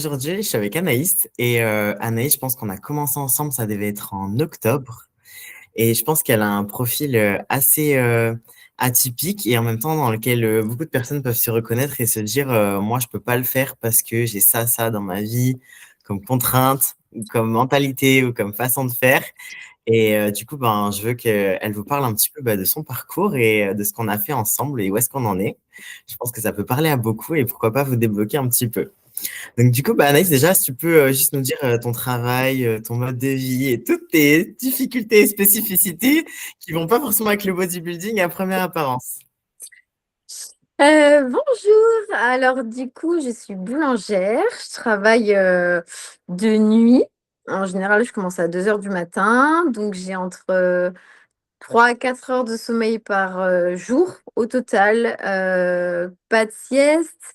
Aujourd'hui, je suis avec Anaïs et Anaïs, je pense qu'on a commencé ensemble, ça devait être en octobre et je pense qu'elle a un profil assez atypique et en même temps dans lequel beaucoup de personnes peuvent se reconnaître et se dire moi je peux pas le faire parce que j'ai ça dans ma vie comme contrainte, ou comme mentalité ou comme façon de faire et du coup ben je veux qu'elle vous parle un petit peu de son parcours et de ce qu'on a fait ensemble et où est-ce qu'on en est. Je pense que ça peut parler à beaucoup et pourquoi pas vous débloquer un petit peu. Donc, du coup, Anaïs, déjà, si tu peux juste nous dire ton travail, ton mode de vie et toutes tes difficultés et spécificités qui vont pas forcément avec le bodybuilding à première apparence. Bonjour, alors du coup je suis boulangère, je travaille de nuit. En général je commence à 2 heures du matin, donc j'ai entre 3 à 4 heures de sommeil par jour au total, pas de sieste.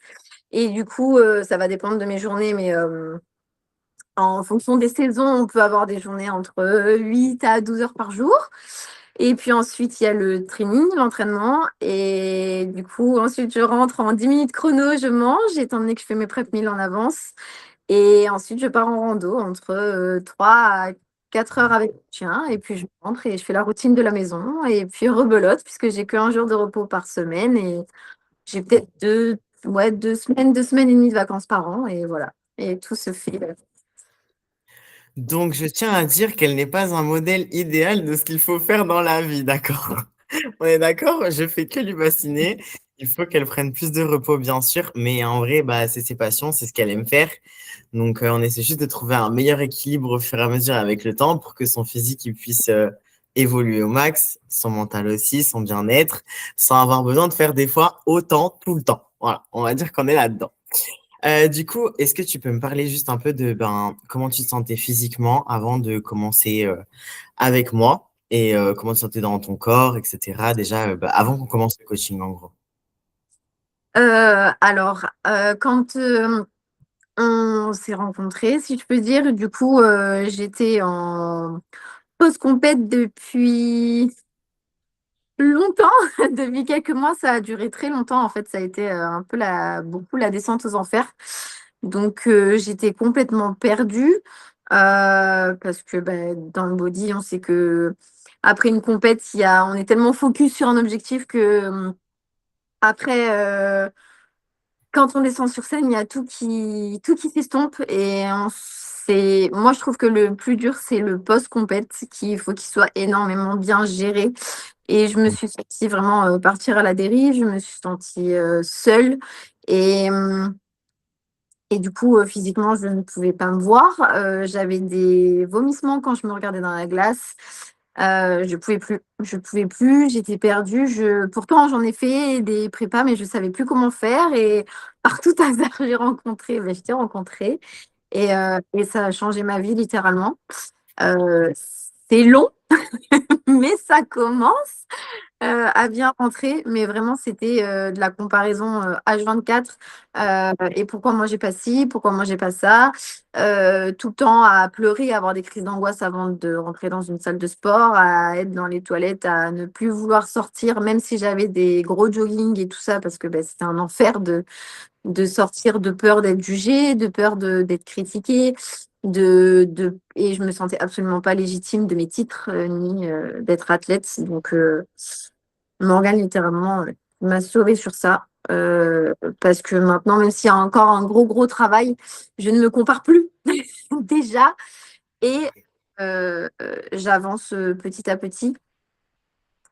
Et du coup ça va dépendre de mes journées, mais en fonction des saisons on peut avoir des journées entre 8 à 12 heures par jour. Et puis ensuite, il y a le training, l'entraînement. Et du coup, ensuite, je rentre en 10 minutes chrono, je mange, étant donné que je fais mes prep meals en avance. Et ensuite, je pars en rando entre 3 à 4 heures avec le chien. Et puis, je rentre et je fais la routine de la maison. Et puis, rebelote, puisque j'ai qu'un jour de repos par semaine. Et j'ai peut-être 2 semaines et demie de vacances par an. Et voilà. Et tout se fait. Donc, je tiens à dire qu'elle n'est pas un modèle idéal de ce qu'il faut faire dans la vie, d'accord? On est d'accord? Je fais que lui bassiner. Il faut qu'elle prenne plus de repos, bien sûr, mais en vrai, c'est ses passions, c'est ce qu'elle aime faire. Donc, on essaie juste de trouver un meilleur équilibre au fur et à mesure avec le temps pour que son physique il puisse évoluer au max, son mental aussi, son bien-être, sans avoir besoin de faire des fois autant tout le temps. Voilà, on va dire qu'on est là-dedans. Du coup, est-ce que tu peux me parler juste un peu de comment tu te sentais physiquement avant de commencer avec moi et comment tu te sentais dans ton corps, etc. Déjà, avant qu'on commence le coaching, en gros. Alors, quand on s'est rencontrés, si je peux dire. Du coup, j'étais en post-compète depuis longtemps. Depuis quelques mois, ça a duré très longtemps. En fait, ça a été un peu beaucoup la descente aux enfers. Donc, j'étais complètement perdue parce que dans le body, on sait que après une compète, on est tellement focus sur un objectif que après, quand on descend sur scène, il y a tout qui s'estompe moi, je trouve que le plus dur, c'est le post-compète, qu'il faut qu'il soit énormément bien géré. Et je me suis sentie vraiment partir à la dérive, je me suis sentie seule. Et, et du coup, physiquement, je ne pouvais pas me voir. J'avais des vomissements quand je me regardais dans la glace. Je pouvais plus, j'étais perdue. Pourtant, j'en ai fait des prépas, mais je ne savais plus comment faire. Et par tout hasard, je t'ai rencontré. Et ça a changé ma vie littéralement. Euh, c'est long, mais ça commence à bien rentrer. Mais vraiment, c'était de la comparaison H24. Et pourquoi moi, j'ai pas ci, pourquoi moi, j'ai pas ça. Tout le temps à pleurer, à avoir des crises d'angoisse avant de rentrer dans une salle de sport, à être dans les toilettes, à ne plus vouloir sortir, même si j'avais des gros jogging et tout ça, parce que c'était un enfer de sortir, de peur d'être jugée, de peur d'être critiquée. Et je me sentais absolument pas légitime de mes titres, ni d'être athlète. Donc, Morgane, littéralement, m'a sauvée sur ça. Parce que maintenant, même s'il y a encore un gros travail, je ne me compare plus déjà. Et j'avance petit à petit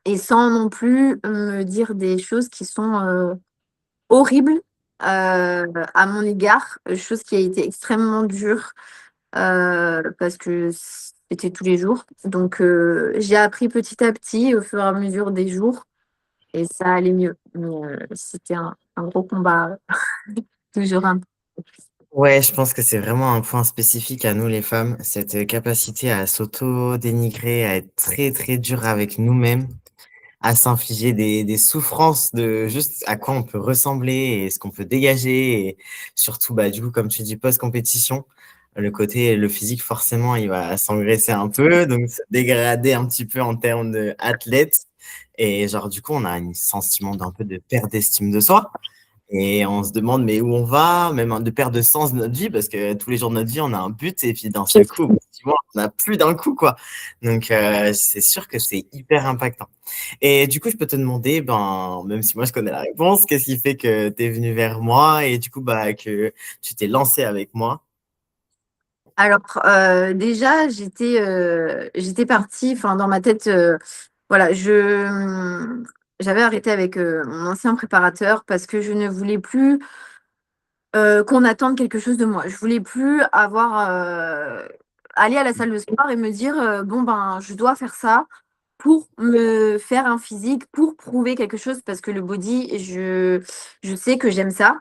et sans non plus me dire des choses qui sont horribles à mon égard, chose qui a été extrêmement dure parce que c'était tous les jours. Donc, j'ai appris petit à petit au fur et à mesure des jours et ça allait mieux. Mais c'était un gros combat, toujours un peu. Ouais, je pense que c'est vraiment un point spécifique à nous les femmes, cette capacité à s'auto-dénigrer, à être très très dur avec nous-mêmes, à s'infliger des souffrances de juste à quoi on peut ressembler et ce qu'on peut dégager. Et surtout, du coup, comme tu dis, post-compétition, le physique, forcément, il va s'engraisser un peu, donc se dégrader un petit peu en termes d'athlète. Et genre, du coup, on a un sentiment d'un peu de perte d'estime de soi. Et on se demande, mais où on va, même de perdre de sens de notre vie, parce que tous les jours de notre vie, on a un but, et puis d'un seul coup, tu vois, on n'a plus d'un coup, quoi. Donc, c'est sûr que c'est hyper impactant. Et du coup, je peux te demander, ben, même si moi je connais la réponse, qu'est-ce qui fait que tu es venu vers moi et du coup, bah, que tu t'es lancé avec moi? Alors, déjà, j'étais partie, enfin, dans ma tête, voilà, j'avais arrêté avec mon ancien préparateur parce que je ne voulais plus qu'on attende quelque chose de moi. Je voulais plus avoir, aller à la salle de sport et me dire bon, ben, je dois faire ça pour me faire un physique, pour prouver quelque chose parce que le body, je sais que j'aime ça.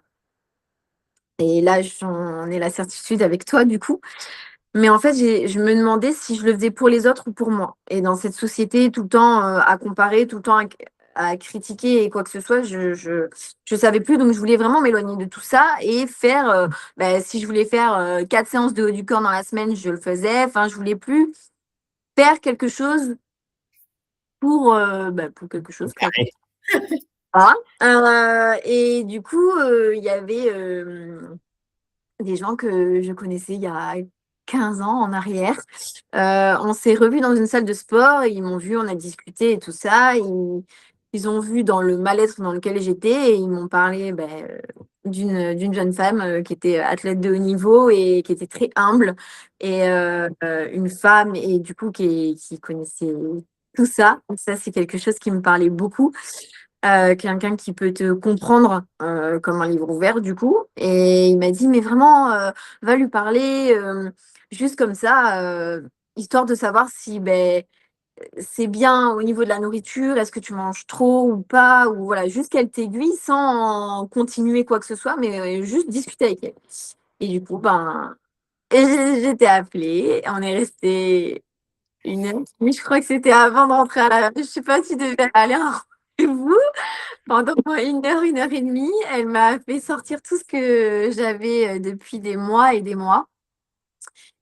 Et là, j'en ai la certitude avec toi, du coup. Mais en fait, je me demandais si je le faisais pour les autres ou pour moi. Et dans cette société, tout le temps à comparer, tout le temps à critiquer et quoi que ce soit, je savais plus. Donc, je voulais vraiment m'éloigner de tout ça et faire, bah, si je voulais faire 4 séances de haut du corps dans la semaine, je le faisais. Enfin, je voulais plus faire quelque chose bah, pour quelque chose, quoi. Carré. Voilà. Et du coup, il y avait des gens que je connaissais il y a 15 ans en arrière. On s'est revus dans une salle de sport, ils m'ont vu, on a discuté et tout ça. Ils ont vu dans le mal-être dans lequel j'étais et ils m'ont parlé d'une jeune femme qui était athlète de haut niveau et qui était très humble et une femme et du coup qui connaissait tout ça. Ça, c'est quelque chose qui me parlait beaucoup. Quelqu'un qui peut te comprendre comme un livre ouvert du coup. Et il m'a dit, mais vraiment, va lui parler juste comme ça, histoire de savoir si ben, c'est bien au niveau de la nourriture, est-ce que tu manges trop ou pas, ou voilà, juste qu'elle t'aiguille sans continuer quoi que ce soit, mais juste discuter avec elle. Et du coup, ben, j'étais appelée, on est resté 1 heure. Oui, je crois que c'était avant de rentrer à la. Je sais pas si tu devais aller à un rendez-vous. Pendant 1 heure, 1 heure et demie, elle m'a fait sortir tout ce que j'avais depuis des mois et des mois.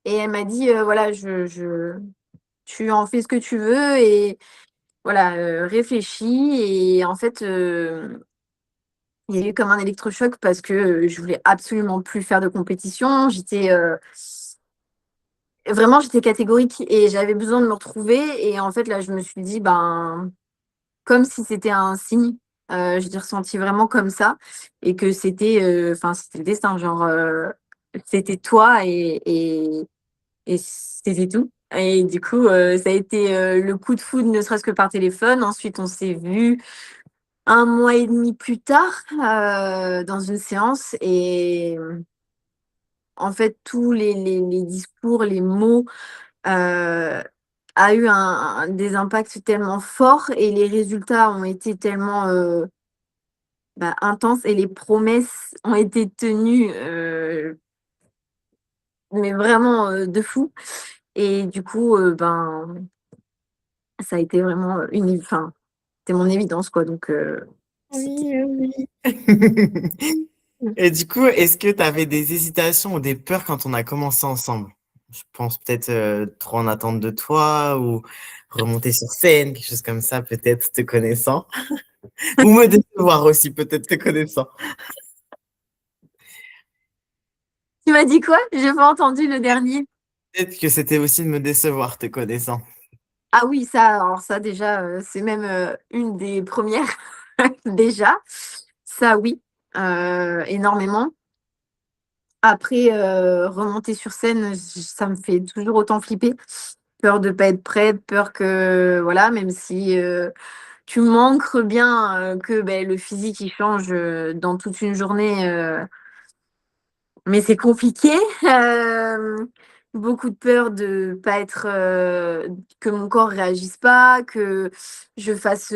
Et elle m'a dit, voilà, tu en fais ce que tu veux et voilà, réfléchis. Et en fait, il y a eu comme un électrochoc parce que je voulais absolument plus faire de compétition. J'étais catégorique et j'avais besoin de me retrouver. Et en fait, là, je me suis dit, ben, comme si c'était un signe. Je l'ai ressenti vraiment comme ça et que c'était le destin, genre, c'était toi et c'était tout. Et du coup, ça a été le coup de foudre, ne serait-ce que par téléphone. Ensuite, on s'est vu 1 mois et demi plus tard dans une séance et en fait, tous les discours, les mots euh, a eu des impacts tellement forts et les résultats ont été tellement intenses et les promesses ont été tenues, mais vraiment de fou. Et du coup, ben, ça a été vraiment enfin, c'était mon évidence, quoi. Donc, c'était. Oui, oui. Et du coup, est-ce que tu avais des hésitations ou des peurs quand on a commencé ensemble? Je pense peut-être trop en attente de toi ou remonter sur scène, quelque chose comme ça, peut-être te connaissant. Ou me décevoir aussi, peut-être te connaissant. Tu m'as dit quoi? J'ai pas entendu le dernier. Peut-être que c'était aussi de me décevoir, te connaissant. Ah oui, ça, alors ça déjà, c'est même une des premières déjà. Ça, oui, énormément. Après, remonter sur scène, ça me fait toujours autant flipper. Peur de pas être prête, peur que, voilà, même si tu m'ancres bien que ben, le physique il change dans toute une journée, mais c'est compliqué. Euh, Beaucoup de peur de pas être, que mon corps réagisse pas, que je fasse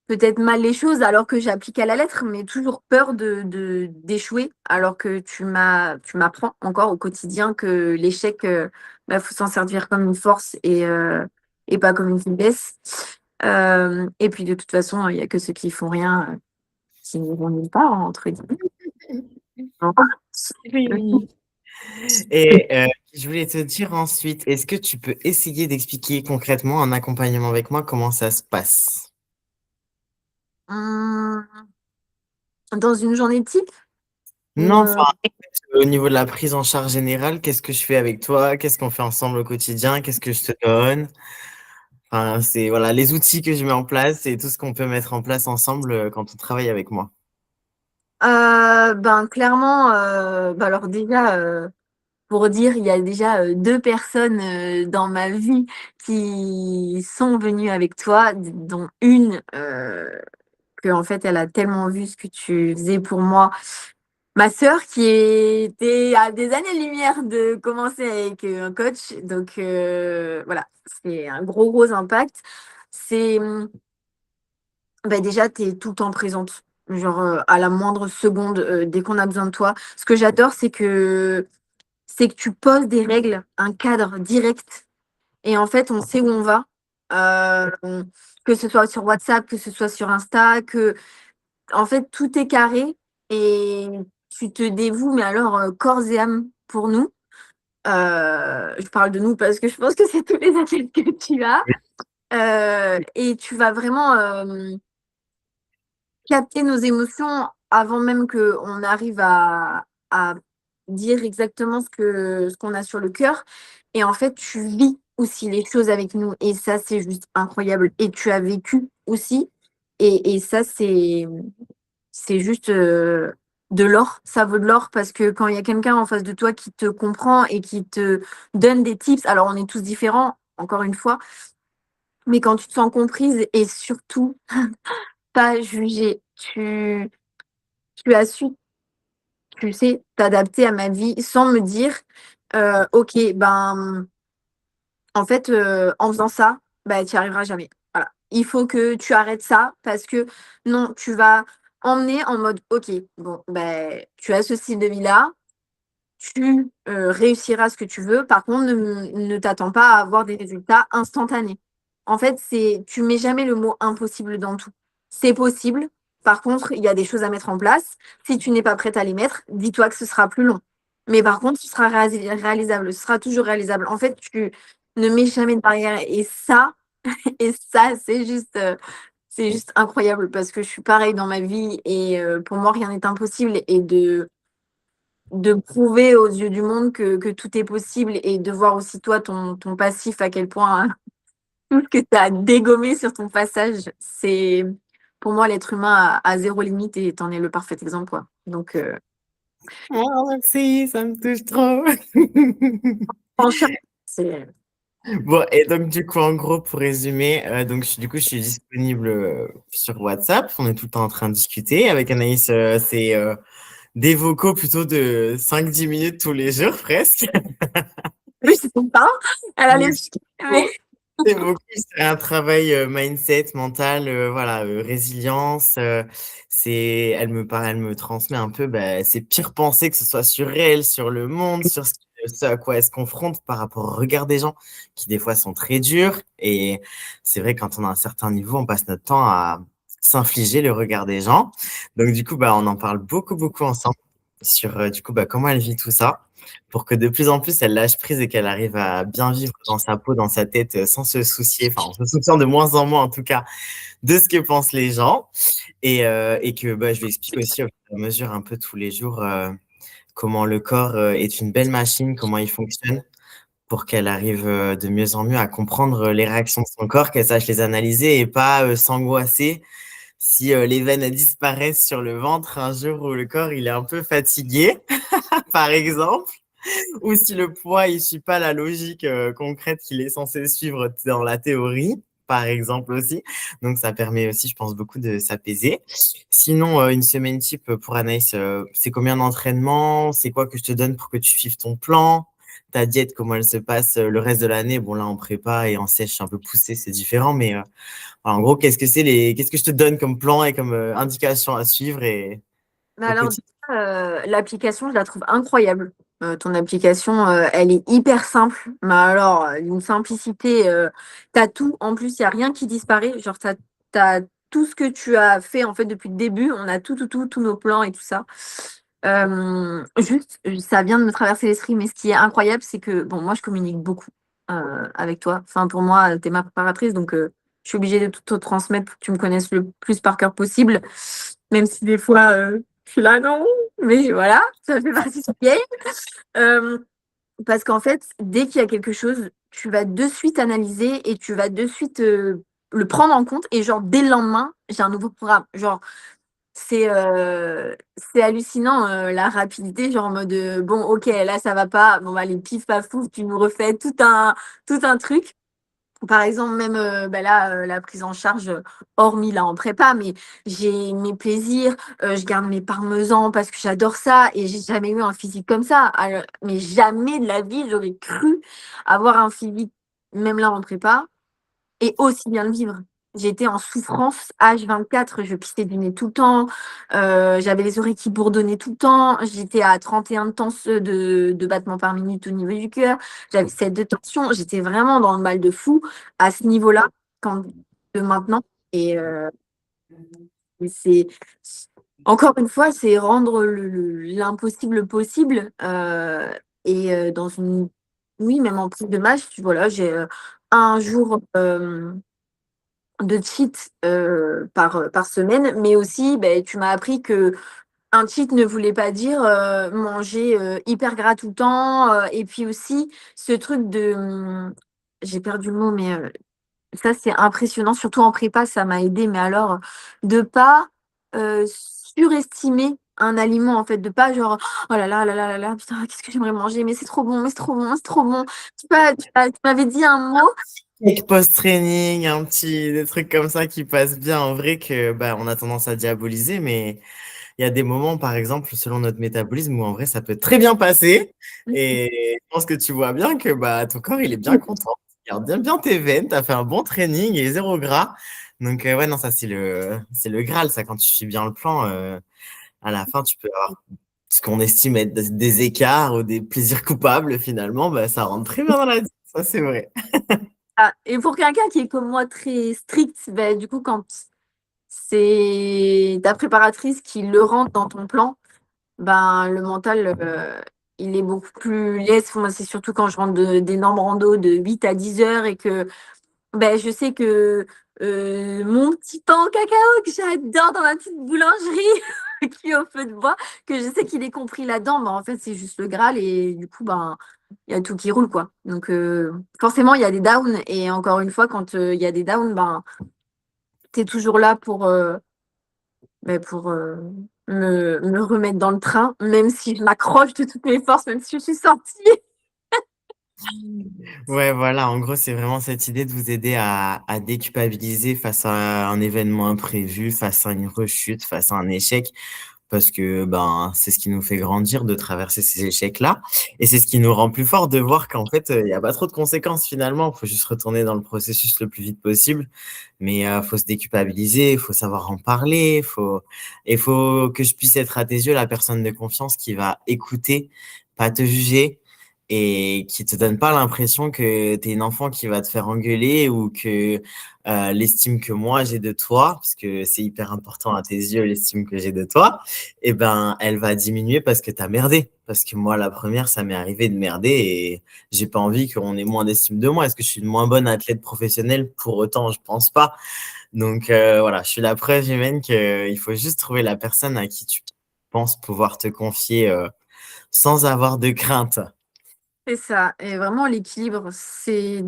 peut-être mal les choses alors que j'applique à la lettre, mais toujours peur d'échouer alors que tu m'apprends encore au quotidien que l'échec, bah, faut s'en servir comme une force et pas comme une faiblesse. Et puis de toute façon, il y a que ceux qui font rien qui n'iront nulle part, entre guillemets. Oui, oui. Et je voulais te dire ensuite, est-ce que tu peux essayer d'expliquer concrètement un accompagnement avec moi, comment ça se passe? Hum, Dans une journée type ou Non, enfin, au niveau de la prise en charge générale, qu'est-ce que je fais avec toi? Qu'est-ce qu'on fait ensemble au quotidien? Qu'est-ce que je te donne? Enfin, c'est voilà, les outils que je mets en place et tout ce qu'on peut mettre en place ensemble quand on travaille avec moi. ben clairement, alors déjà, pour dire, il y a déjà deux personnes dans ma vie qui sont venues avec toi, dont une que en fait elle a tellement vu ce que tu faisais pour moi. Ma sœur qui était à des années-lumière de commencer avec un coach, donc voilà, c'est un gros impact. C'est bah, déjà, tu es tout le temps présente, genre à la moindre seconde, dès qu'on a besoin de toi. Ce que j'adore, c'est que tu poses des règles, un cadre direct et en fait, on sait où on va, que ce soit sur WhatsApp, que ce soit sur Insta, que en fait, tout est carré et tu te dévoues, mais alors corps et âme pour nous. Je parle de nous parce que je pense que c'est tous les athlètes que tu as. Et tu vas vraiment capter nos émotions avant même qu'on arrive à dire exactement ce qu'on a sur le cœur. Et en fait, tu vis aussi les choses avec nous. Et ça, c'est juste incroyable. Et tu as vécu aussi. Et ça, c'est juste de l'or. Ça vaut de l'or parce que quand il y a quelqu'un en face de toi qui te comprend et qui te donne des tips, alors on est tous différents, encore une fois, mais quand tu te sens comprise et surtout pas jugée, tu as su, tu sais, t'adapter à ma vie sans me dire, ok, ben, en fait, en faisant ça, bah, tu n'y arriveras jamais. Voilà. Il faut que tu arrêtes ça parce que non, tu vas emmener en mode, ok, bon, ben, tu as ce style de vie-là, tu réussiras ce que tu veux. Par contre, ne t'attends pas à avoir des résultats instantanés. En fait, tu mets jamais le mot impossible dans tout. C'est possible. Par contre, il y a des choses à mettre en place. Si tu n'es pas prête à les mettre, dis-toi que ce sera plus long. Mais par contre, ce sera réalisable. Ce sera toujours réalisable. En fait, tu ne mets jamais de barrière. Et ça, c'est juste incroyable parce que je suis pareil dans ma vie et pour moi, rien n'est impossible. Et de prouver aux yeux du monde que tout est possible et de voir aussi toi ton passif à quel point tout ce que tu as dégommé sur ton passage, c'est pour moi l'être humain a zéro limite et t'en es le parfait exemple quoi. Donc Oh, merci, ça me touche trop. franchement, c'est Bon, et donc du coup, en gros, pour résumer, donc du coup, je suis disponible sur WhatsApp. On est tout le temps en train de discuter. Avec Anaïs, c'est des vocaux plutôt de 5-10 minutes tous les jours, presque. oui, c'est ton pas. Elle a les mais C'est beaucoup, c'est un travail mindset, mental, voilà, résilience. Elle me transmet un peu ses pires pensées, que ce soit sur elle, sur le monde, sur ce à quoi elle se confronte par rapport au regard des gens, qui des fois sont très durs. Et c'est vrai, quand on a un certain niveau, on passe notre temps à s'infliger le regard des gens. Donc du coup, on en parle beaucoup ensemble sur du coup, comment elle vit tout ça pour que de plus en plus elle lâche prise et qu'elle arrive à bien vivre dans sa peau, dans sa tête, sans se soucier, enfin en se souciant de moins en moins en tout cas de ce que pensent les gens. Et que je lui explique aussi au fur et à mesure un peu tous les jours comment le corps est une belle machine, comment il fonctionne pour qu'elle arrive de mieux en mieux à comprendre les réactions de son corps, qu'elle sache les analyser et pas s'angoisser si les veines elles disparaissent sur le ventre un jour où le corps il est un peu fatigué, par exemple. Ou si le poids, il suit pas la logique concrète qu'il est censé suivre dans la théorie, par exemple aussi. Donc, ça permet aussi, je pense, beaucoup de s'apaiser. Sinon, une semaine type pour Anaïs, c'est combien d'entraînement? C'est quoi que je te donne pour que tu suives ton plan? Ta diète, comment elle se passe le reste de l'année? Bon, là, en prépa et en sèche un peu poussé, c'est différent. Mais voilà, en gros, qu'est-ce que je te donne comme plan et comme indication à suivre et mais au alors quotidien? déjà, l'application, je la trouve incroyable. Ton application, elle est hyper simple. Mais alors, d'une simplicité, t'as tout. En plus, il n'y a rien qui disparaît. Genre, t'as tout ce que tu as fait en fait depuis le début. On a tous nos plans et tout ça. Juste, ça vient de me traverser l'esprit, mais ce qui est incroyable, c'est que, bon, moi, je communique beaucoup avec toi. Enfin, pour moi, tu es ma préparatrice, donc je suis obligée de tout te transmettre pour que tu me connaisses le plus par cœur possible. Même si des fois, je suis là: «Non», mais voilà, ça fait partie du game. Hem, Parce qu'en fait, dès qu'il y a quelque chose, tu vas de suite analyser et tu vas de suite, le prendre en compte et genre dès le lendemain, j'ai un nouveau programme. Genre, c'est hallucinant, la rapidité, genre en mode, «Bon OK, là ça va pas, bon bah allez pif paf pouf, tu nous refais tout un truc». Par exemple, même, bah, là, la prise en charge, hormis là en prépa, mais j'ai mes plaisirs, je garde mes parmesans parce que j'adore ça et j'ai jamais eu un physique comme ça. Mais jamais de la vie j'aurais cru avoir un physique, même là en prépa, et aussi bien le vivre. J'étais en souffrance H24, je pissais du nez tout le temps, j'avais les oreilles qui bourdonnaient tout le temps, j'étais à 31 de de battements par minute au niveau du cœur, j'avais 7 de tension, j'étais vraiment dans le mal de fou à ce niveau-là quand de maintenant et c'est encore une fois, c'est rendre l'impossible possible, dans une oui, même en prise de masse, voilà, j'ai, un jour, de cheat, par semaine, mais aussi, beh, tu m'as appris que un cheat ne voulait pas dire, manger, hyper gras tout le temps, et puis aussi ce truc de, j'ai perdu le mot, mais ça c'est impressionnant, surtout en prépa, ça m'a aidé. Mais alors, de pas, surestimer un aliment, en fait, de pas genre: «Oh là là, là là là là, putain, qu'est-ce que j'aimerais manger, mais c'est trop bon, mais c'est trop bon, c'est trop bon». Tu m'avais dit un mot. Cake post-training, un petit des trucs comme ça qui passent bien en vrai que, bah, on a tendance à diaboliser, mais il y a des moments, par exemple, selon notre métabolisme, où en vrai, ça peut très bien passer. Et je pense que tu vois bien que bah, ton corps, il est bien content. Tu gardes bien tes veines, tu as fait un bon training et zéro gras. Donc, ouais, non, ça, c'est le Graal, ça, quand tu suis bien le plan. À la fin, tu peux avoir ce qu'on estime être des écarts ou des plaisirs coupables, finalement, bah, ça rentre très bien dans la vie. Ça, c'est vrai. Ah, et pour quelqu'un qui est comme moi très strict, bah, du coup, quand c'est ta préparatrice qui le rentre dans ton plan, ben, le mental, il est beaucoup plus lisse. Moi, c'est surtout quand je rentre d'énormes randos de 8 à 10 heures et que ben, je sais que mon petit pain au cacao que j'adore dans ma petite boulangerie qui est au feu de bois, que je sais qu'il est compris là-dedans, ben, en fait, c'est juste le Graal et du coup, ben, il y a tout qui roule, quoi. Donc, forcément, il y a des downs et encore une fois, quand il y a des downs, ben, tu es toujours là pour me remettre dans le train, même si je m'accroche de toutes mes forces, même si je suis sortie. Ouais, voilà, en gros, c'est vraiment cette idée de vous aider à déculpabiliser face à un événement imprévu, face à une rechute, face à un échec, parce que ben, c'est ce qui nous fait grandir de traverser ces échecs-là. Et c'est ce qui nous rend plus forts de voir qu'en fait, il n'y a pas trop de conséquences finalement. Il faut juste retourner dans le processus le plus vite possible. Mais il faut se déculpabiliser, il faut savoir en parler, il faut que je puisse être à tes yeux la personne de confiance qui va écouter, pas te juger et qui te donne pas l'impression que tu es une enfant qui va te faire engueuler ou que l'estime que moi j'ai de toi, parce que c'est hyper important à tes yeux, l'estime que j'ai de toi, eh ben, elle va diminuer parce que tu as merdé. Parce que moi, la première, ça m'est arrivé de merder et j'ai pas envie qu'on ait moins d'estime de moi. Est-ce que je suis une moins bonne athlète professionnelle? Pour autant, je pense pas. Donc voilà, je suis la preuve humaine qu'il faut juste trouver la personne à qui tu penses pouvoir te confier sans avoir de crainte. C'est ça. Et vraiment, l'équilibre, tu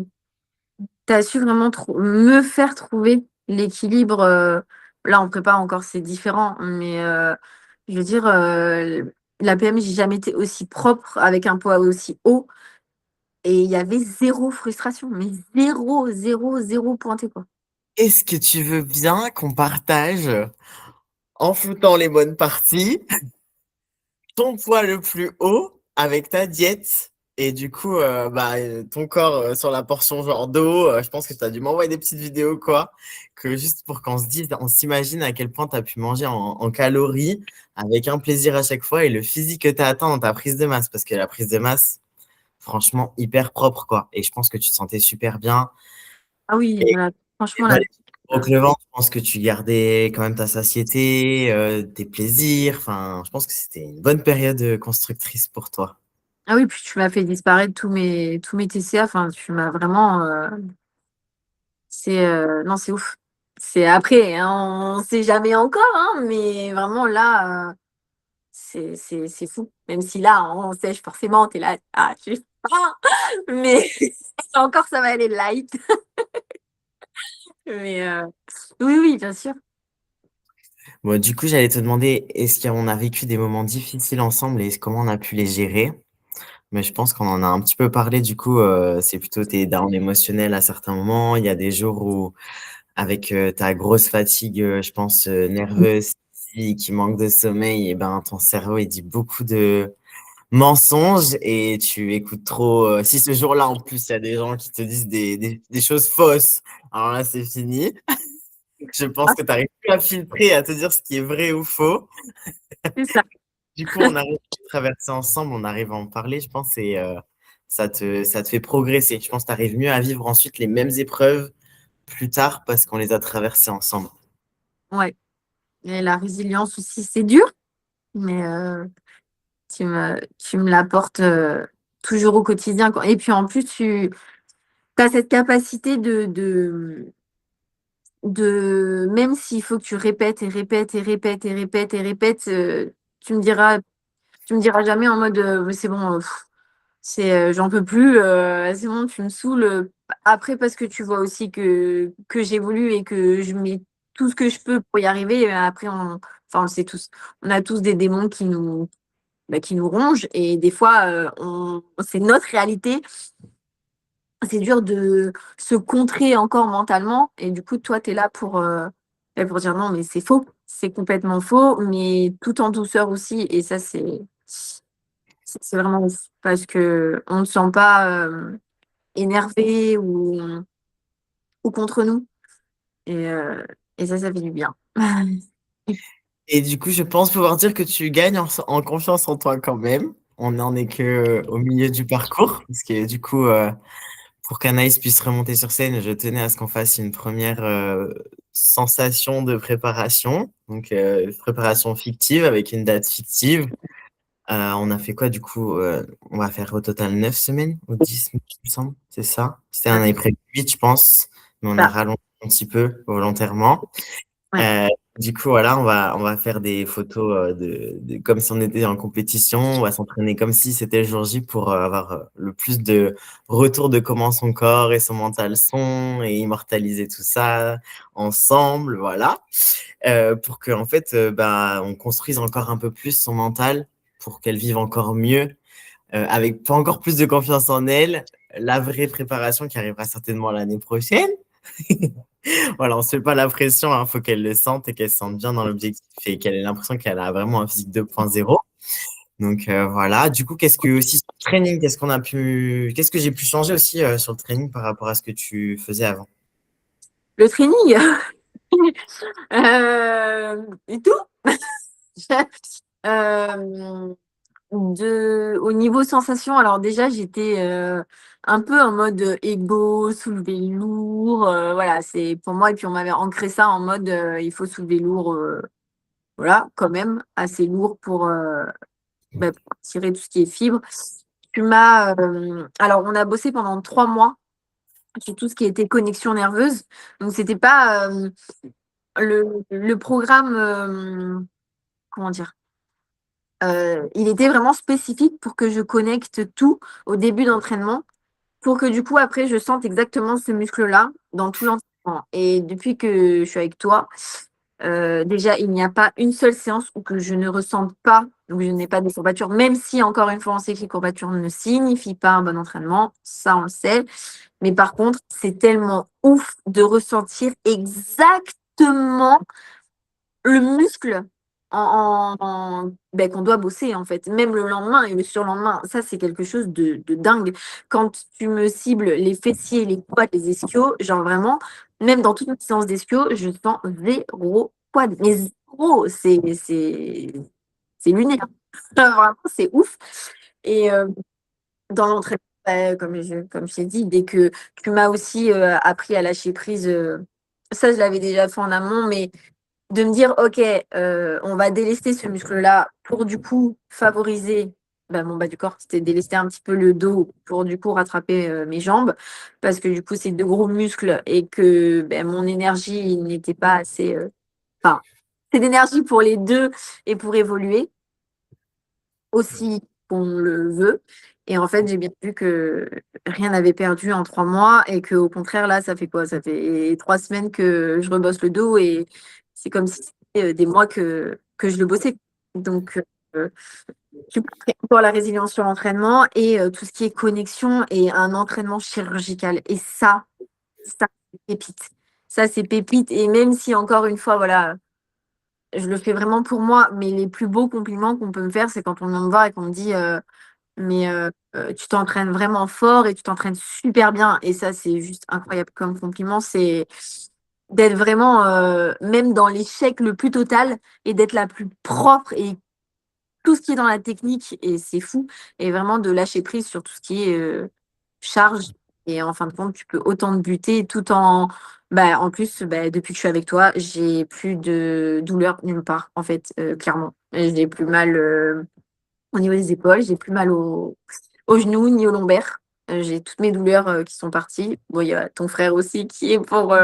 as su vraiment me faire trouver l'équilibre. Là, en prépa, encore, c'est différent. Mais je veux dire, la PM, j'ai jamais été aussi propre avec un poids aussi haut. Et il y avait zéro frustration, mais zéro, zéro, zéro pointé, quoi. Est-ce que tu veux bien qu'on partage en foutant les bonnes parties ton poids le plus haut avec ta diète et du coup bah, ton corps sur la portion genre dos, je pense que tu as dû m'envoyer des petites vidéos quoi, que juste pour qu'on se dise, on s'imagine à quel point tu as pu manger en calories avec un plaisir à chaque fois et le physique que tu as atteint dans ta prise de masse parce que la prise de masse, franchement, hyper propre quoi et je pense que tu te sentais super bien Ah oui, et, voilà. et Franchement, pas là. les au le ventre, je pense que tu gardais quand même ta satiété, tes plaisirs, enfin, je pense que c'était une bonne période constructrice pour toi. Ah oui, puis tu m'as fait disparaître tous mes TCA. Enfin, tu m'as vraiment. Non, c'est ouf. c'est après, hein, on sait jamais encore, hein, mais vraiment là, c'est fou. Même si là, on sèche forcément, tu es là: «Ah, je sais pas», mais encore ça va aller light. Mais oui, oui, bien sûr. Bon, du coup, j'allais te demander, est-ce qu'on a vécu des moments difficiles ensemble et comment on a pu les gérer? Mais je pense qu'on en a un petit peu parlé, du coup, c'est plutôt tes downs émotionnels à certains moments. Il y a des jours où, avec ta grosse fatigue, je pense, nerveuse, qui manque de sommeil, et ben, ton cerveau, il dit beaucoup de mensonges et tu écoutes trop. Si ce jour-là, en plus, il y a des gens qui te disent des choses fausses, alors là, c'est fini. Je pense que tu n'arrives plus à filtrer, à te dire ce qui est vrai ou faux. C'est ça. Du coup, on arrive à traverser ensemble, on arrive à en parler, je pense, et ça te fait progresser. Je pense que tu arrives mieux à vivre ensuite les mêmes épreuves plus tard parce qu'on les a traversées ensemble. Ouais, et la résilience aussi, c'est dur, mais tu me l'apportes, toujours au quotidien, quoi, et puis en plus, tu as cette capacité de même s'il faut que tu répètes et répètes et répètes et répètes et répètes, tu me diras tu me diras jamais en mode, «C'est bon, j'en peux plus, c'est bon, tu me saoules», après parce que tu vois aussi que j'évolue et que je mets tout ce que je peux pour y arriver, après on le sait tous, on a tous des démons qui nous rongent, et des fois, on c'est notre réalité. C'est dur de se contrer encore mentalement, et du coup, toi, tu es là pour dire: «Non, mais c'est faux, c'est complètement faux», mais tout en douceur aussi, et ça, c'est vraiment ouf parce qu'on ne te sent pas, énervé ou contre nous, et ça fait du bien. Et du coup, je pense pouvoir dire que tu gagnes en confiance en toi quand même. On n'en est que au milieu du parcours, parce que du coup, pour qu'Anaïs puisse remonter sur scène, je tenais à ce qu'on fasse une première sensation de préparation, donc préparation fictive avec une date fictive. On a fait quoi du coup? On va faire au total 9 semaines ou 10, il me semble, c'est ça? C'était un Ouais, année prévu 8, je pense, mais on a ça, rallongé un petit peu volontairement. ouais. Euh, du coup, voilà, on va faire des photos comme si on était en compétition. On va s'entraîner comme si c'était le jour J pour avoir le plus de retour de comment son corps et son mental sont et immortaliser tout ça ensemble, voilà. Pour que, en fait, bah, on construise encore un peu plus son mental pour qu'elle vive encore mieux, avec pas encore plus de confiance en elle. La vraie préparation qui arrivera certainement l'année prochaine. Voilà, on se fait pas la pression, il faut qu'elle le sente et qu'elle se sente bien dans l'objectif et qu'elle ait l'impression qu'elle a vraiment un physique 2.0. Donc voilà, du coup, qu'est-ce que aussi sur le training, qu'est-ce que j'ai pu changer aussi sur le training par rapport à ce que tu faisais avant? Le training, et tout. Hem au niveau sensation, alors déjà j'étais, un peu en mode, égo, soulever lourd, voilà, c'est pour moi, et puis on m'avait ancré ça en mode, il faut soulever lourd, voilà, quand même assez lourd pour tirer tout ce qui est fibres. Alors on a bossé pendant 3 mois sur tout ce qui était connexion nerveuse, donc c'était pas, le programme, comment dire? Il était vraiment spécifique pour que je connecte tout au début d'entraînement, pour que du coup après je sente exactement ce muscle-là dans tout l'entraînement, et depuis que je suis avec toi, déjà il n'y a pas une seule séance où que je ne ressente pas, où je n'ai pas des courbatures, même si encore une fois on sait que les courbatures ne signifient pas un bon entraînement, ça on le sait. Mais par contre, c'est tellement ouf de ressentir exactement le muscle qu'on doit bosser, en fait, même le lendemain et le surlendemain. Ça, c'est quelque chose de dingue. Quand tu me cibles les fessiers, les quads, les ischios, genre vraiment, même dans toute une séance d'ischio, je sens 0 quad, mais 0, c'est lunaire. Vraiment, c'est ouf, et dans l'entraînement, comme je t'ai dit, dès que tu m'as aussi, appris à lâcher prise, ça je l'avais déjà fait en amont, mais de me dire: «OK, on va délester ce muscle-là pour du coup favoriser mon bas du corps, c'était délester un petit peu le dos pour du coup rattraper mes jambes, parce que du coup c'est deux gros muscles et que mon énergie n'était pas assez, enfin, c'est d'énergie pour les deux et pour évoluer aussi qu'on le veut. Et en fait, j'ai bien vu que rien n'avait perdu en 3 mois et que au contraire, là, ça fait quoi? Ça fait 3 semaines que je rebosse le dos et c'est comme si c'était des mois que je le bossais. Donc, je suis prête pour la résilience sur l'entraînement et tout ce qui est connexion et un entraînement chirurgical. Et ça, c'est pépite. Ça, c'est pépite. Et même si, encore une fois, voilà, je le fais vraiment pour moi, mais les plus beaux compliments qu'on peut me faire, c'est quand on vient me voir et qu'on me dit mais tu t'entraînes vraiment fort et tu t'entraînes super bien. Et ça, c'est juste incroyable comme compliment. C'est d'être vraiment, même dans l'échec le plus total, et d'être la plus propre et tout ce qui est dans la technique, et c'est fou, et vraiment de lâcher prise sur tout ce qui est charge. Et en fin de compte, tu peux autant te buter tout en. En plus, depuis que je suis avec toi, j'ai plus de douleur nulle part, en fait, clairement. Et j'ai plus mal au niveau des épaules, j'ai plus mal aux genoux ni aux lombaires. J'ai toutes mes douleurs qui sont parties. Bon, il y a ton frère aussi qui est pour.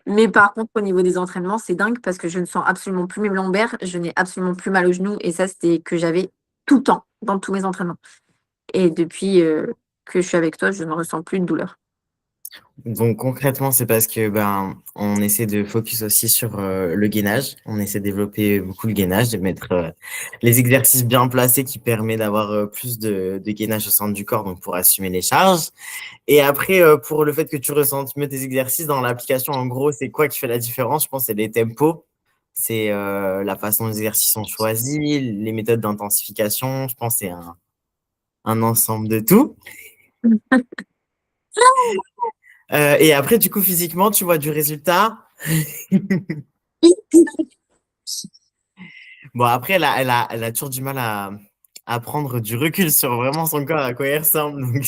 Mais par contre, au niveau des entraînements, c'est dingue parce que je ne sens absolument plus mes lombaires, je n'ai absolument plus mal aux genoux. Et ça, c'était que j'avais tout le temps dans tous mes entraînements. Et depuis que je suis avec toi, je ne ressens plus de douleur. Donc concrètement, c'est parce que on essaie de focus aussi sur le gainage. On essaie de développer beaucoup le gainage, de mettre les exercices bien placés qui permet d'avoir plus de gainage au centre du corps, donc pour assumer les charges. Et après, pour le fait que tu ressentes mieux tes exercices dans l'application, en gros, c'est quoi qui fait la différence? Je pense que c'est les tempos, c'est la façon dont les exercices sont choisis, les méthodes d'intensification. Je pense que c'est un ensemble de tout. Et après, du coup, physiquement, tu vois du résultat. Bon, après, elle a toujours du mal à prendre du recul sur vraiment son corps, à quoi il ressemble. Donc,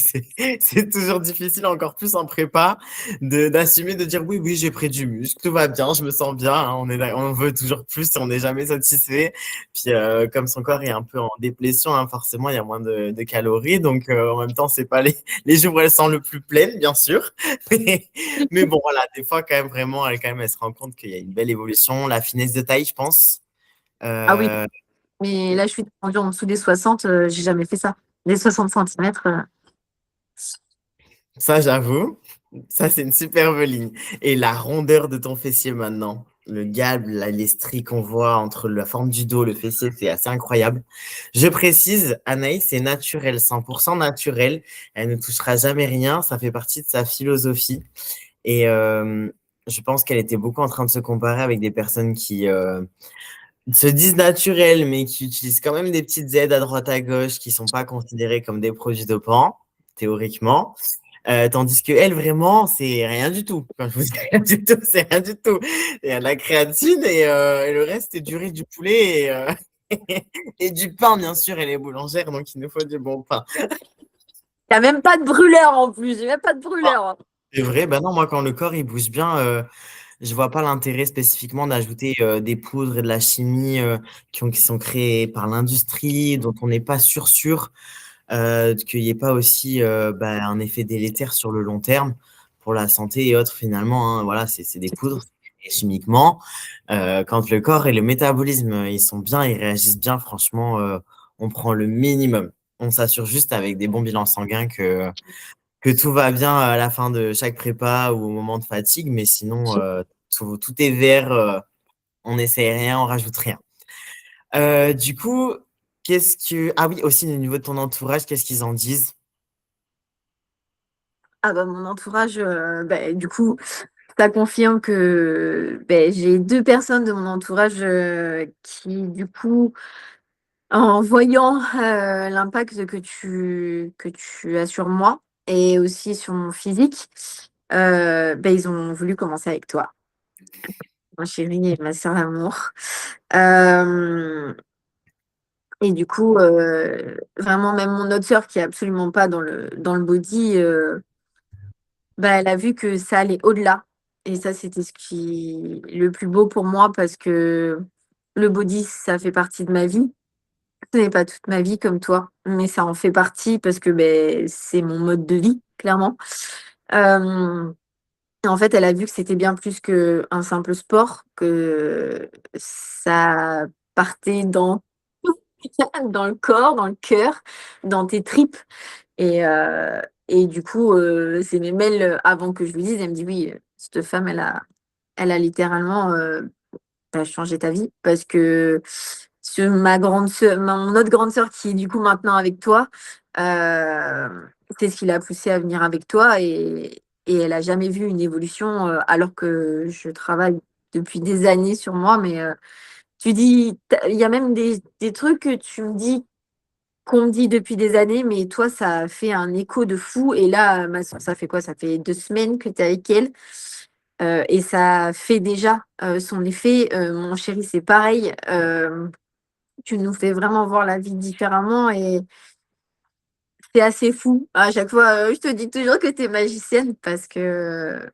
c'est toujours difficile, encore plus en prépa, d'assumer, de dire oui, oui, j'ai pris du muscle, tout va bien, je me sens bien. Hein, on veut toujours plus et on n'est jamais satisfait. Puis, comme son corps est un peu en déplétion, hein, forcément, il y a moins de calories. Donc, en même temps, c'est pas les jours où elle sent le plus pleine, bien sûr. Mais bon, voilà, des fois, quand même, vraiment, elle se rend compte qu'il y a une belle évolution. La finesse de taille, je pense. Ah oui, Euh, mais là, je suis tendue en dessous des 60, j'ai jamais fait ça. Des 60 centimètres. Ça, j'avoue, ça, c'est une superbe ligne. Et la rondeur de ton fessier maintenant, le galbe, là, les stries qu'on voit entre la forme du dos, le fessier, c'est assez incroyable. Je précise, Anaïs, c'est naturel, 100% naturel. Elle ne touchera jamais rien. Ça fait partie de sa philosophie. Et je pense qu'elle était beaucoup en train de se comparer avec des personnes qui se disent naturelles, mais qui utilisent quand même des petites aides à droite à gauche qui sont pas considérées comme des produits dopants, théoriquement. Tandis que elle, vraiment, c'est rien du tout. Quand je vous dis rien du tout, c'est rien du tout. Il y a de la créatine et le reste, c'est du riz, du poulet et du pain, bien sûr. Elle est boulangère, donc il nous faut du bon pain. Il n'y a même pas de brûleur en plus. J'ai même pas de Ah, brûleur. c'est vrai, bah non, moi, quand le corps, il bouge bien, je vois pas l'intérêt spécifiquement d'ajouter des poudres et de la chimie qui sont créées par l'industrie, dont on n'est pas sûr qu'il n'y ait pas aussi un effet délétère sur le long terme pour la santé et autres finalement. Hein. Voilà, c'est des poudres et chimiquement. Quand le corps et le métabolisme, ils sont bien, ils réagissent bien, franchement, on prend le minimum. On s'assure juste avec des bons bilans sanguins que tout va bien à la fin de chaque prépa ou au moment de fatigue, mais sinon, tout est vert, on n'essaie rien, on rajoute rien. Du coup, qu'est-ce que... Ah oui, aussi au niveau de ton entourage, qu'est-ce qu'ils en disent? Ah mon entourage, du coup, ça confirme que j'ai deux personnes de mon entourage qui, du coup, en voyant l'impact que tu as sur moi et aussi sur mon physique, ils ont voulu commencer avec toi, ma chérie et ma sœur d'amour. Euh, et du coup, vraiment, même mon autre sœur qui est absolument pas dans le body, elle a vu que ça allait au-delà. Et ça, c'était ce qui le plus beau pour moi parce que le body, ça fait partie de ma vie. Ce n'est pas toute ma vie comme toi, mais ça en fait partie parce que ben, c'est mon mode de vie, clairement. Euh, et en fait, elle a vu que c'était bien plus qu'un simple sport, que ça partait dans, dans le corps, dans le cœur, dans tes tripes. Et du coup, c'est même elle, avant que je lui dise, elle me dit oui, cette femme, elle a littéralement changé ta vie parce que ma grande sœur, mon autre grande sœur qui est du coup maintenant avec toi, euh, c'est ce qui l'a poussée à venir avec toi et elle a jamais vu une évolution alors que je travaille depuis des années sur moi. Mais tu dis, il y a même des trucs que tu me dis qu'on me dit depuis des années, mais toi, ça a fait un écho de fou. Et là, ma soeur, ça fait quoi? Ça fait 2 semaines que tu es avec elle. Et ça fait déjà son effet. Mon chéri, c'est pareil. Tu nous fais vraiment voir la vie différemment et c'est assez fou. À chaque fois, je te dis toujours que tu es magicienne parce que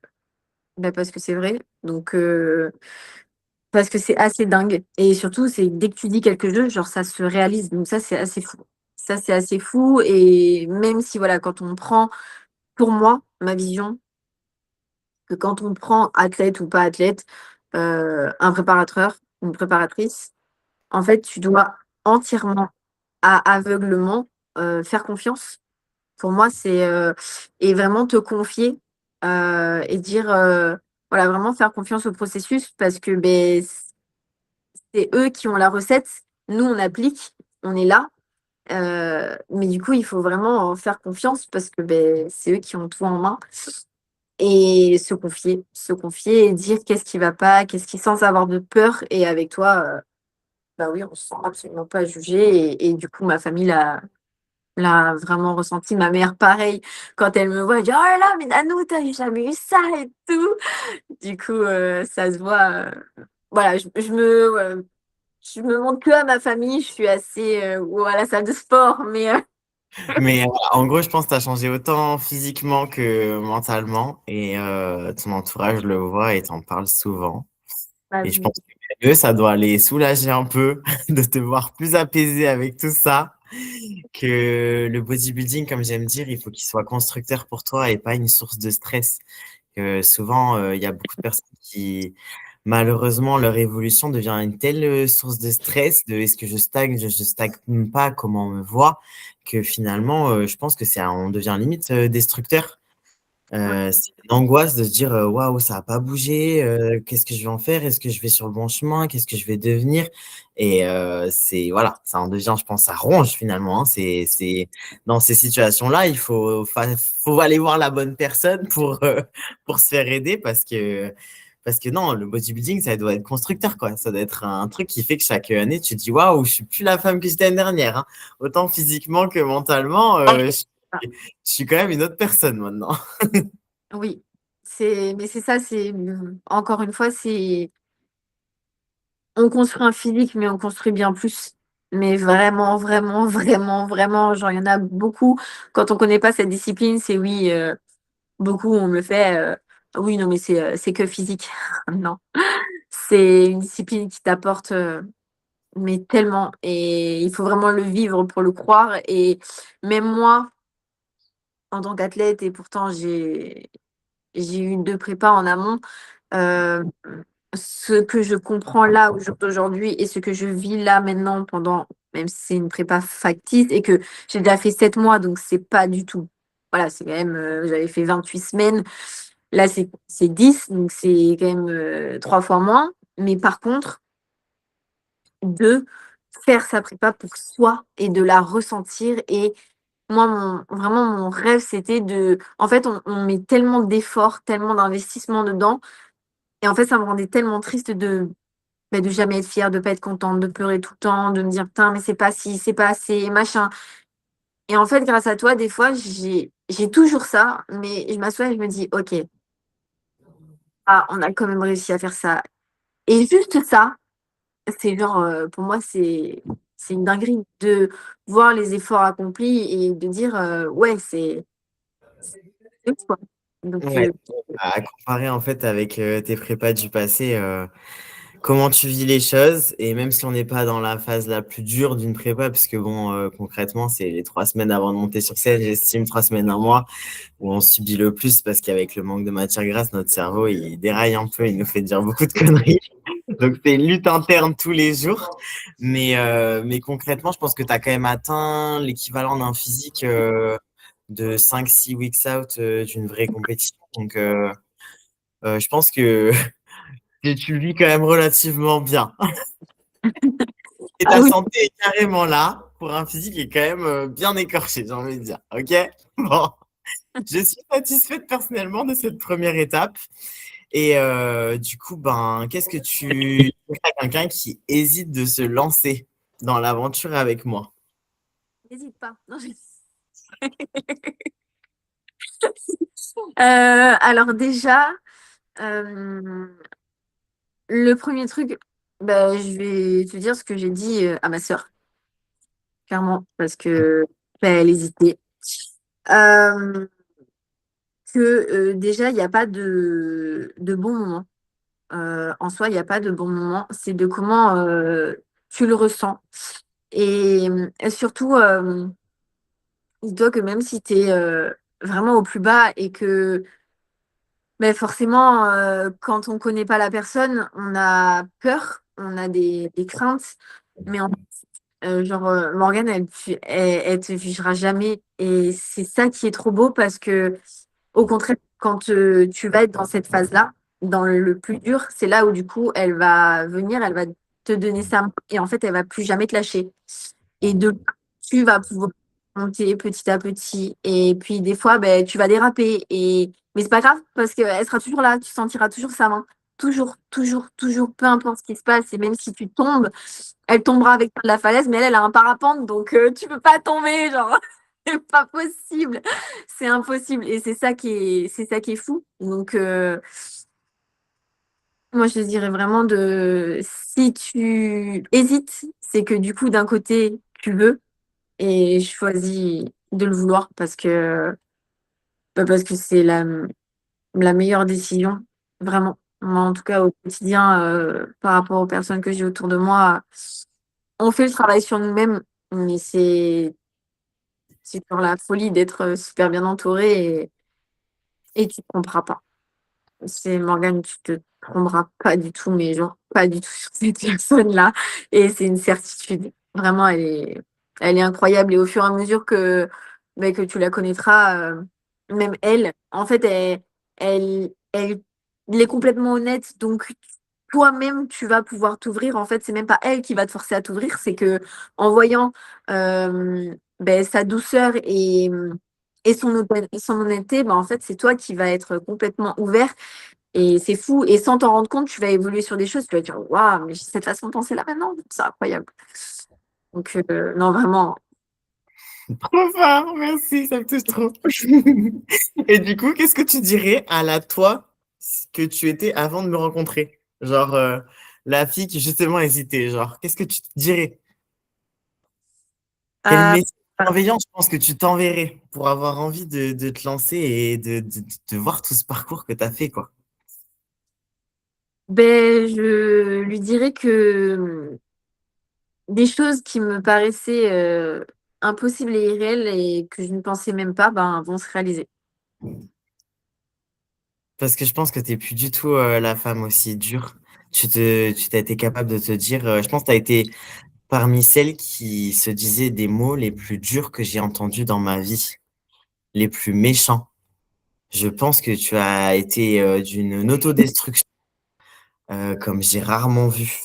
c'est vrai. Donc, parce que c'est assez dingue. Et surtout, c'est dès que tu dis quelque chose, genre ça se réalise. Donc ça, c'est assez fou. Ça, c'est assez fou. Et même si, voilà, quand on prend, pour moi, ma vision, que quand on prend athlète ou pas athlète, un préparateur, une préparatrice, en fait, tu dois entièrement, à aveuglement, faire confiance. Pour moi, c'est et vraiment te confier et dire voilà, vraiment faire confiance au processus parce que ben, c'est eux qui ont la recette. Nous, on applique, on est là. Mais du coup, il faut vraiment faire confiance parce que ben, c'est eux qui ont tout en main et se confier et dire qu'est-ce qui va pas, qu'est-ce qui sans avoir de peur. Et avec toi, bah oui, on se sent absolument pas jugé. Et du coup, ma famille l'a vraiment ressenti. Ma mère, pareil, quand elle me voit, elle dit: «Oh là là, mais Nanou, t'as jamais eu ça et tout.» Du coup, ça se voit. Voilà, je me montre que à ma famille. Je suis assez ou à la salle de sport, mais Mais en gros, je pense que tu as changé autant physiquement que mentalement et ton entourage le voit et t'en parle souvent. Et je vas-y. pense que eux, ça doit les soulager un peu de te voir plus apaisé avec tout ça, que le bodybuilding, comme j'aime dire, il faut qu'il soit constructeur pour toi et pas une source de stress. Que souvent, il y a beaucoup de personnes qui, malheureusement, leur évolution devient une telle source de stress, de est-ce que je stagne, je stagne pas, comment on me voit, que finalement, je pense que on devient limite destructeur. C'est une angoisse de se dire waouh, ça a pas bougé, qu'est-ce que je vais en faire? Est-ce que je vais sur le bon chemin? Qu'est-ce que je vais devenir? Et c'est voilà, ça en devient, je pense, ça ronge finalement, hein. C'est dans ces situations-là, faut aller voir la bonne personne pour se faire aider parce que non, le bodybuilding, ça doit être constructeur, quoi. Ça doit être un truc qui fait que chaque année, tu te dis waouh, je suis plus la femme que j'étais l'année dernière, hein. Autant physiquement que mentalement, je suis quand même une autre personne maintenant. Oui, mais c'est ça, c'est encore une fois, c'est on construit un physique, mais on construit bien plus. Mais vraiment, vraiment, vraiment, vraiment, genre, il y en a beaucoup. Quand on connaît pas cette discipline, c'est oui, beaucoup, on me le fait. Oui, non, mais c'est que physique. Non, c'est une discipline qui t'apporte, mais tellement. Et il faut vraiment le vivre pour le croire. Et même moi, en tant qu'athlète, et pourtant, j'ai eu 2 prépas en amont. Heu, Ce que je comprends là, au jour d'aujourd'hui et ce que je vis là maintenant pendant même si c'est une prépa factice et que j'ai déjà fait 7 mois, donc c'est pas du tout voilà, c'est quand même, j'avais fait 28 semaines. Là, c'est 10, donc c'est quand même, 3 fois moins. Mais par contre, de faire sa prépa pour soi et de la ressentir et moi, mon rêve, c'était en fait, on met tellement d'efforts, tellement d'investissement dedans et en fait, ça me rendait tellement triste de jamais être fière, de pas être contente, de pleurer tout le temps, de me dire: «Putain, mais c'est pas ci, c'est pas assez, machin.» Et en fait, grâce à toi, des fois, j'ai toujours ça, mais je m'assois et je me dis: «OK, ah, on a quand même réussi à faire ça.» Et juste ça, c'est genre, pour moi, c'est une dinguerie de voir les efforts accomplis et de dire, «Ouais, c'est ouf, quoi.» Donc Ouais, à comparer en fait avec tes prépas du passé, comment tu vis les choses. Et même si on n'est pas dans la phase la plus dure d'une prépa, parce que bon, concrètement, c'est les 3 semaines avant de monter sur scène, j'estime 3 semaines, un mois, où on subit le plus parce qu'avec le manque de matière grasse, notre cerveau, il déraille un peu, il nous fait dire beaucoup de conneries. Donc, c'est une lutte interne tous les jours. Mais concrètement, je pense que tu as quand même atteint l'équivalent d'un physique de 5-6 weeks out d'une vraie compétition. Donc, je pense que tu le vis quand même relativement bien. Et Ah ta oui, santé est carrément là pour un physique qui est quand même bien écorché, j'ai envie de dire. OK? Bon, je suis satisfaite personnellement de cette première étape. Et du coup, ben, qu'est-ce que tu dirais à quelqu'un qui hésite de se lancer dans l'aventure avec moi? n'hésite pas. Non, alors déjà, euh, le premier truc, bah, je vais te dire ce que j'ai dit à ma sœur, clairement, parce que bah, elle hésitait. Euh, que déjà, il n'y a pas de bon moment. En soi, il n'y a pas de bon moment. C'est de comment tu le ressens. Et surtout, dis-toi que même si tu es vraiment au plus bas et que ben forcément, quand on connaît pas la personne, on a peur, on a des craintes. Mais en genre, Morgane, elle te jugera jamais. Et c'est ça qui est trop beau parce que, au contraire, quand tu vas être dans cette phase-là, dans le plus dur, c'est là où du coup, elle va venir, elle va te donner sa main et en fait, elle va plus jamais te lâcher. Et de tu vas pouvoir monter petit à petit. Et puis des fois, ben, tu vas déraper. Mais c'est pas grave parce qu'elle sera toujours là, tu sentiras toujours sa main. Toujours, toujours, toujours, peu importe ce qui se passe. Et même si tu tombes, elle tombera avec toi de la falaise, mais elle a un parapente, donc tu peux pas tomber, genre. C'est pas possible. C'est impossible. Et c'est ça qui est fou. Donc, moi, je te dirais vraiment si tu hésites, c'est que du coup, d'un côté, tu veux. Et je choisis de le vouloir parce que c'est la meilleure décision, vraiment. Moi, en tout cas, au quotidien, par rapport aux personnes que j'ai autour de moi, on fait le travail sur nous-mêmes, mais c'est dans la folie d'être super bien entouré et tu ne te tromperas pas. C'est Morgane, tu te tromperas pas du tout, mais genre pas du tout sur cette personne-là. Et c'est une certitude. Vraiment, elle est incroyable. Et au fur et à mesure que tu la connaîtras, même elle, en fait, elle est complètement honnête. Donc, toi-même, tu vas pouvoir t'ouvrir. En fait, c'est même pas elle qui va te forcer à t'ouvrir. C'est que en voyant sa douceur et son honnêteté, en fait, c'est toi qui vas être complètement ouvert et c'est fou. Et sans t'en rendre compte, tu vas évoluer sur des choses. Tu vas dire, waouh, mais j'ai cette façon de penser là maintenant. C'est incroyable. Donc, non, vraiment. Trop fort, merci, ça me touche trop. Et du coup, qu'est-ce que tu dirais à la toi que tu étais avant de me rencontrer? Genre, la fille qui justement hésitait, genre, qu'est-ce que tu te dirais? Quel Euh, message bienveillant, je pense que tu t'enverrais pour avoir envie de te lancer et de voir tout ce parcours que tu as fait, quoi. je lui dirais que des choses qui me paraissaient impossibles et irréelles et que je ne pensais même pas, vont se réaliser. Parce que je pense que tu n'es plus du tout la femme aussi dure. Tu t'as été capable de te dire, je pense que tu as été parmi celles qui se disaient des mots les plus durs que j'ai entendus dans ma vie, les plus méchants. Je pense que tu as été d'une autodestruction comme j'ai rarement vu.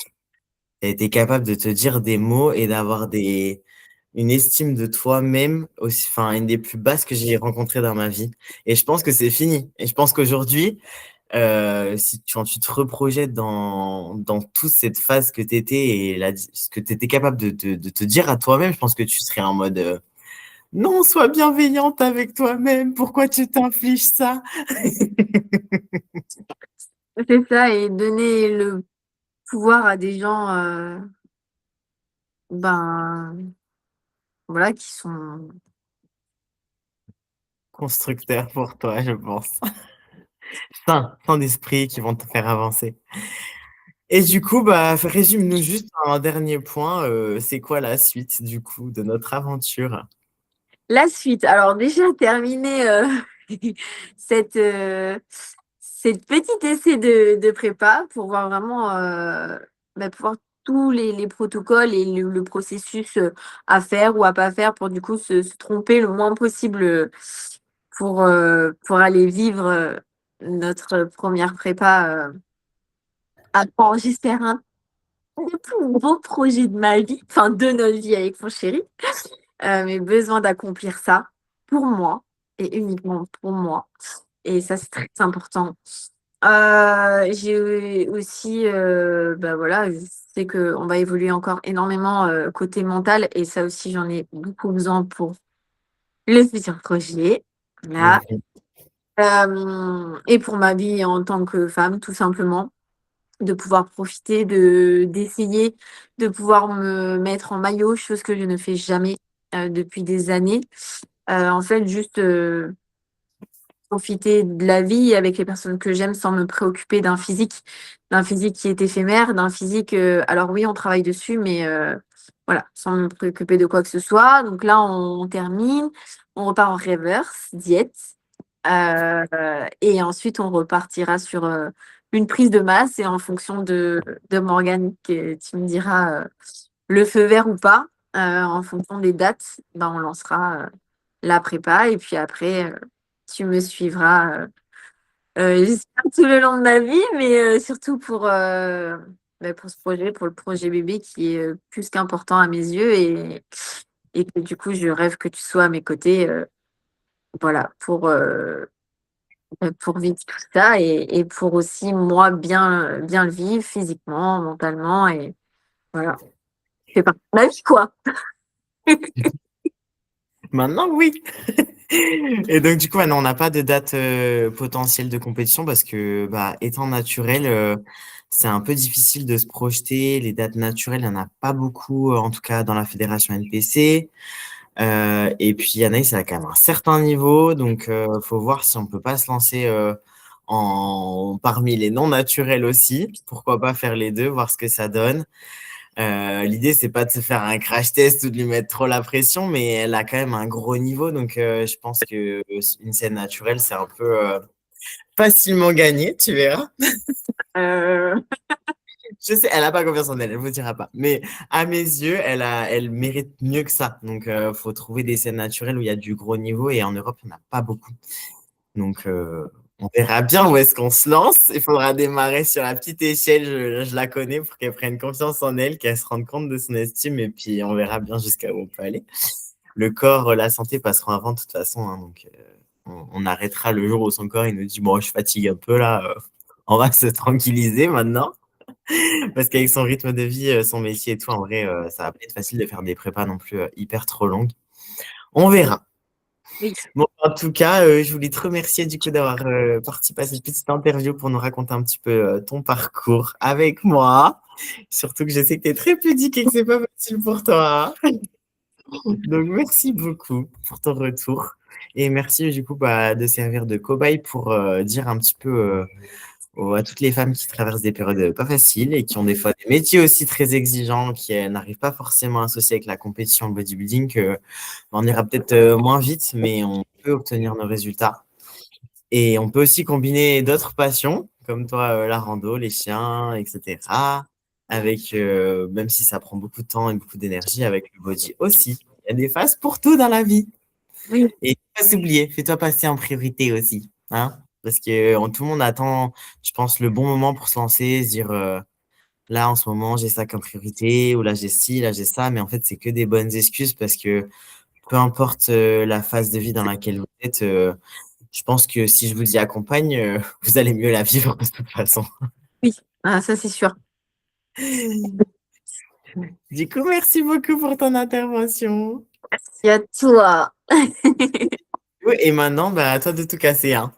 Tu as été capable de te dire des mots et d'avoir une estime de toi-même aussi, enfin, une des plus basses que j'ai rencontrées dans ma vie. Et je pense que c'est fini. Et je pense qu'aujourd'hui, si quand tu te reprojettes dans toute cette phase que tu étais et ce que tu étais capable de te dire à toi-même, je pense que tu serais en mode non, sois bienveillante avec toi-même, pourquoi tu t'infliges ça? C'est ça, et donner le pouvoir à des gens ben, voilà, qui sont. Constructeur pour toi, je pense. Sain d'esprit qui vont te faire avancer. Et du coup, bah, résume-nous juste un dernier point. C'est quoi la suite, du coup, de notre aventure? La suite. Alors déjà terminé cette, cette petite essai de prépa pour voir vraiment pour voir tous les protocoles et le processus à faire ou à pas faire pour du coup se tromper le moins possible pour aller vivre notre première prépa à Caen. J'espère un des plus beaux projets de ma vie, enfin de notre vie avec mon chéri. Mais besoin d'accomplir ça pour moi et uniquement pour moi. Et ça, c'est très important. J'ai aussi, voilà, je sais qu'on va évoluer encore énormément côté mental et ça aussi, j'en ai beaucoup besoin pour le futur projet. Voilà. Mhm. Et pour ma vie en tant que femme, tout simplement, de pouvoir profiter d'essayer de pouvoir me mettre en maillot, chose que je ne fais jamais depuis des années. En fait, juste profiter de la vie avec les personnes que j'aime sans me préoccuper d'un physique qui est éphémère, d'un physique. Alors oui, on travaille dessus, mais voilà, sans me préoccuper de quoi que ce soit. Donc là, on termine, on repart en reverse, diète, et ensuite on repartira sur une prise de masse et en fonction de Morgane, tu me diras le feu vert ou pas, en fonction des dates, ben, on lancera la prépa et puis après, tu me suivras, j'espère tout le long de ma vie, mais surtout pour ce projet, pour le projet bébé qui est plus qu'important à mes yeux et que du coup, je rêve que tu sois à mes côtés, voilà, pour vivre tout ça et pour aussi moi bien le vivre physiquement, mentalement et voilà. C'est partie de ma vie, quoi. Maintenant, oui. Et donc, du coup, ouais, non, on n'a pas de date potentielle de compétition parce que, bah, étant naturel, c'est un peu difficile de se projeter. Les dates naturelles, il n'y en a pas beaucoup, en tout cas dans la fédération NPC. Et puis, Anaïs, elle a quand même un certain niveau. Donc, faut voir si on peut pas se lancer parmi les non naturels aussi. Pourquoi pas faire les deux, voir ce que ça donne. L'idée, c'est pas de se faire un crash test ou de lui mettre trop la pression, mais elle a quand même un gros niveau. Donc, je pense que une scène naturelle, c'est un peu facilement gagné, tu verras. Euh, Je sais, elle a pas confiance en elle, elle vous dira pas. Mais à mes yeux, elle mérite mieux que ça. Donc, faut trouver des scènes naturelles où il y a du gros niveau et en Europe, il n'y en a pas beaucoup. Donc, on verra bien où est-ce qu'on se lance. Il faudra démarrer sur la petite échelle, je la connais, pour qu'elle prenne confiance en elle, qu'elle se rende compte de son estime et puis on verra bien jusqu'à où on peut aller. Le corps, la santé passeront avant de toute façon, hein, donc on arrêtera le jour où son corps il nous dit bon, je fatigue un peu là, on va se tranquilliser maintenant. Parce qu'avec son rythme de vie, son métier et tout, en vrai, ça va pas être facile de faire des prépas non plus hyper trop longues. On verra. oui, Bon, en tout cas, je voulais te remercier du coup d'avoir participé à cette petite interview pour nous raconter un petit peu ton parcours avec moi. Surtout que je sais que tu es très pudique et que c'est pas facile pour toi. Donc, merci beaucoup pour ton retour. Et merci du coup bah, de servir de cobaye pour dire un petit peu à toutes les femmes qui traversent des périodes pas faciles et qui ont des fois des métiers aussi très exigeants, qui n'arrivent pas forcément à associer avec la compétition en bodybuilding, que on ira peut-être moins vite, mais on peut obtenir nos résultats. Et on peut aussi combiner d'autres passions, comme toi, la rando, les chiens, etc. Avec, même si ça prend beaucoup de temps et beaucoup d'énergie, avec le body aussi. Il y a des phases pour tout dans la vie. oui, Et faut pas s'oublier, fais-toi passer en priorité aussi. Hein? Parce que tout le monde attend, je pense, le bon moment pour se lancer, se dire là, en ce moment, j'ai ça comme priorité, ou là, j'ai ci, là, j'ai ça. Mais en fait, c'est que des bonnes excuses parce que peu importe la phase de vie dans laquelle vous êtes, je pense que si je vous y accompagne, vous allez mieux la vivre de toute façon. oui. Ah, ça c'est sûr. Du coup, merci beaucoup pour ton intervention. Merci à toi. Oui, et maintenant, bah, à toi de tout casser, hein.